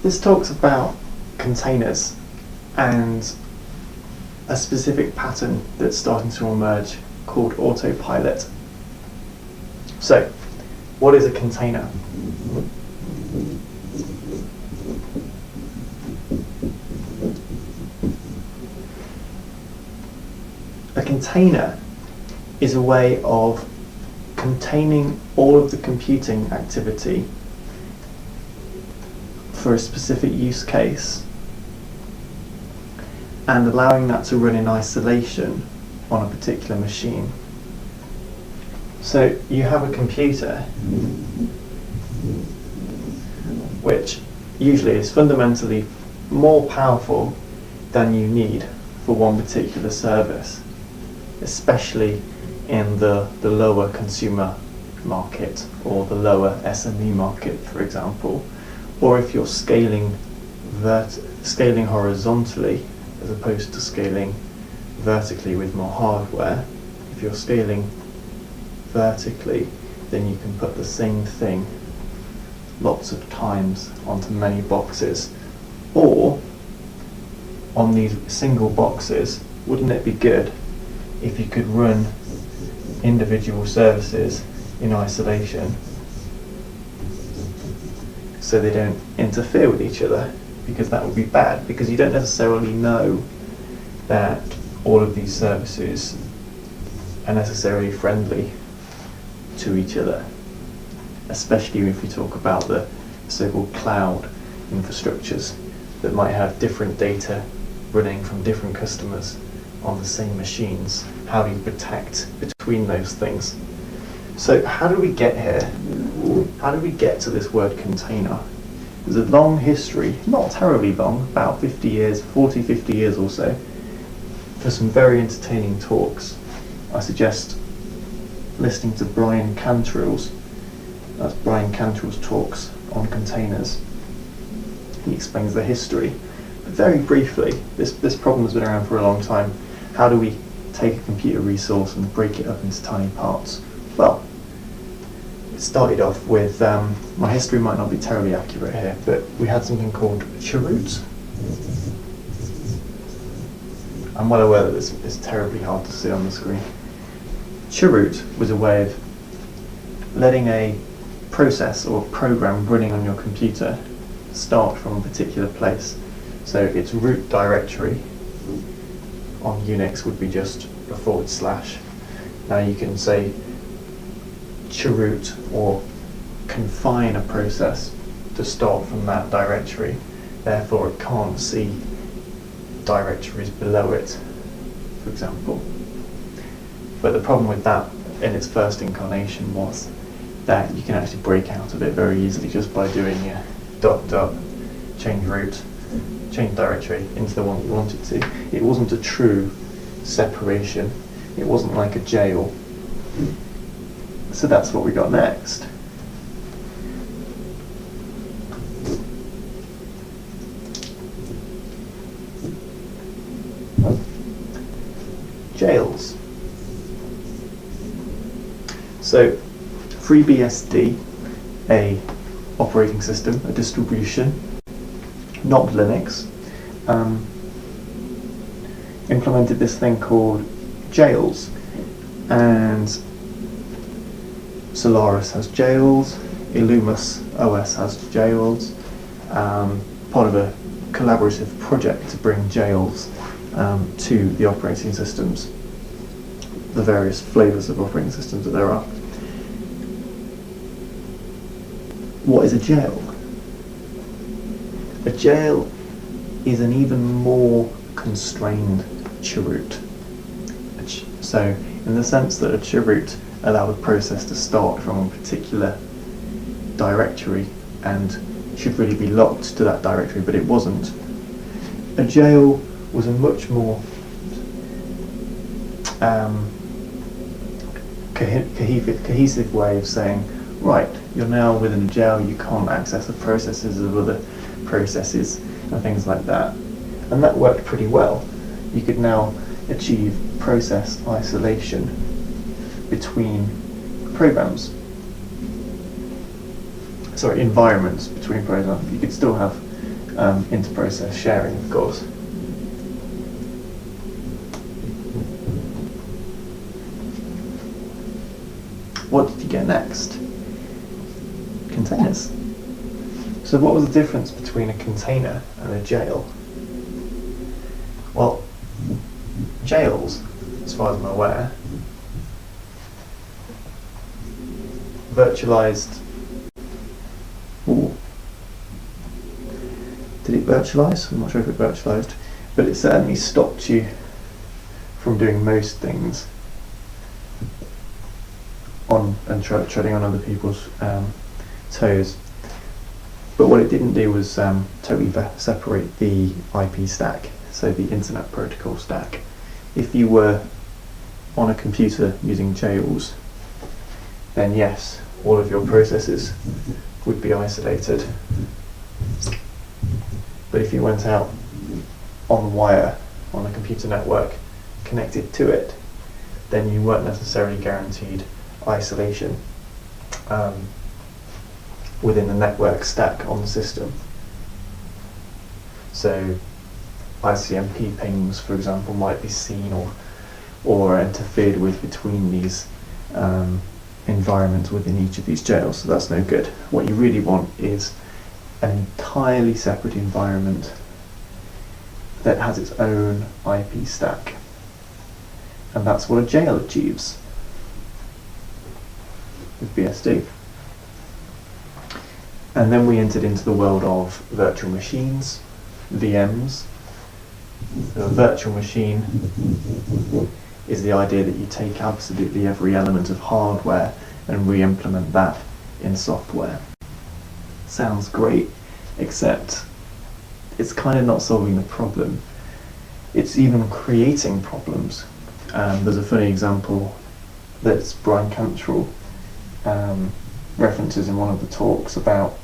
This talks about containers and a specific pattern that's starting to emerge called Autopilot. So, what is a container? A container is a way of containing all of the computing activity for a specific use case and allowing that to run in isolation on a particular machine. So you have a computer which usually is fundamentally more powerful than you need for one particular service, especially in the lower consumer market or the lower SME market, for example, or if you're scaling horizontally as opposed to scaling vertically with more hardware. If you're scaling vertically, then you can put the same thing lots of times onto many boxes, or on these single boxes. Wouldn't it be good if you could run individual services in isolation so they don't interfere with each other? Because that would be bad, because you don't necessarily know that all of these services are necessarily friendly to each other, especially if we talk about the so-called cloud infrastructures that might have different data running from different customers on the same machines. How do you protect between those things? So how do we get here? How do we get to this word container? There's a long history, not terribly long, about 50 years, 40, 50 years or so, for some very entertaining talks. I suggest listening to Brian Cantrell's talks on containers. He explains the history. But very briefly, this problem has been around for a long time. How do we take a computer resource and break it up into tiny parts? Well, it started off with, my history might not be terribly accurate here, but we had something called chroot. I'm well aware that this is terribly hard to see on the screen. Chroot was a way of letting a process or program running on your computer start from a particular place. So its root directory on Unix would be just a /. Now you can say chroot or confine a process to start from that directory, therefore it can't see directories below it, for example. But the problem with that in its first incarnation was that you can actually break out of it very easily just by doing your ... change root, change directory into the one you want it to. It wasn't a true separation. It wasn't like a jail. So that's what we got next. Jails. So FreeBSD, a operating system, a distribution, not Linux, implemented this thing called jails, and Solaris has jails, Illumus OS has jails, part of a collaborative project to bring jails to the operating systems, the various flavors of operating systems that there are. What is a jail? A jail is an even more constrained chroot. So, in the sense that a chroot allowed a process to start from a particular directory and should really be locked to that directory, but it wasn't. A jail was a much more cohesive way of saying, right, you're now within a jail, you can't access the processes of other processes and things like that. And that worked pretty well. You could now achieve process isolation between environments between programs. You could still have inter-process sharing, of course. What did you get next? Containers. So what was the difference between a container and a jail? Well, jails, as far as I'm aware, virtualized. Ooh. Did it virtualize? I'm not sure if it virtualized, but it certainly stopped you from doing most things on and treading on other people's toes. But what it didn't do was totally separate the IP stack, so the Internet Protocol stack. If you were on a computer using jails, then yes, all of your processes would be isolated. But if you went out on wire, on a computer network, connected to it, then you weren't necessarily guaranteed isolation within the network stack on the system. So ICMP pings, for example, might be seen or interfered with between these environments within each of these jails, so that's no good. What you really want is an entirely separate environment that has its own IP stack, and that's what a jail achieves with BSD. And then we entered into the world of virtual machines, VMs. So a virtual machine is the idea that you take absolutely every element of hardware and re-implement that in software. Sounds great, except it's kind of not solving the problem. It's even creating problems. There's a funny example that Brian Cantrell references in one of the talks about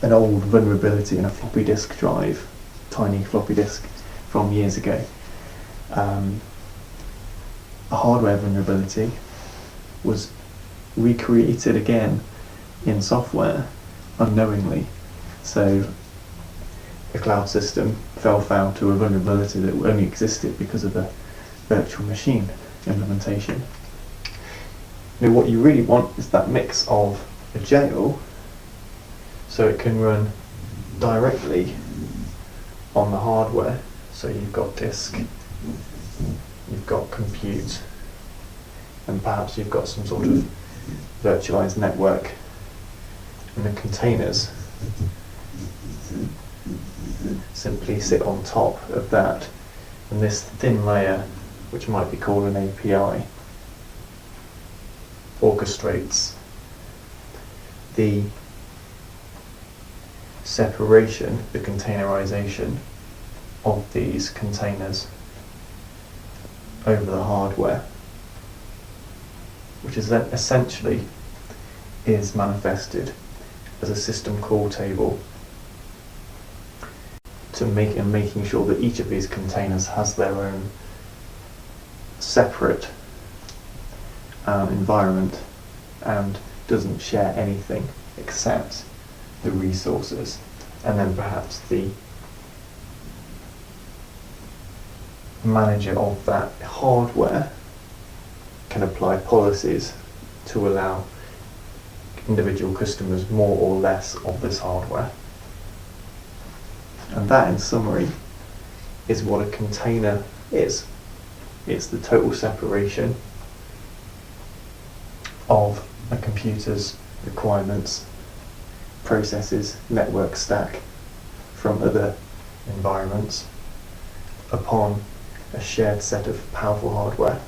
an old vulnerability in a floppy disk drive, tiny floppy disk from years ago. A hardware vulnerability was recreated again in software unknowingly. So the cloud system fell foul to a vulnerability that only existed because of the virtual machine implementation. Now what you really want is that mix of a jail, so it can run directly on the hardware. So you've got disk, you've got compute, and perhaps you've got some sort of virtualized network. And the containers simply sit on top of that. And this thin layer, which might be called an API, orchestrates the separation, the containerization of these containers over the hardware, which is then essentially is manifested as a system call table to making sure that each of these containers has their own separate environment and doesn't share anything except the resources, and then perhaps the manager of that hardware can apply policies to allow individual customers more or less of this hardware. And that, in summary, is what a container is. It's the total separation of a computer's requirements, processes, network stack from other environments upon a shared set of powerful hardware.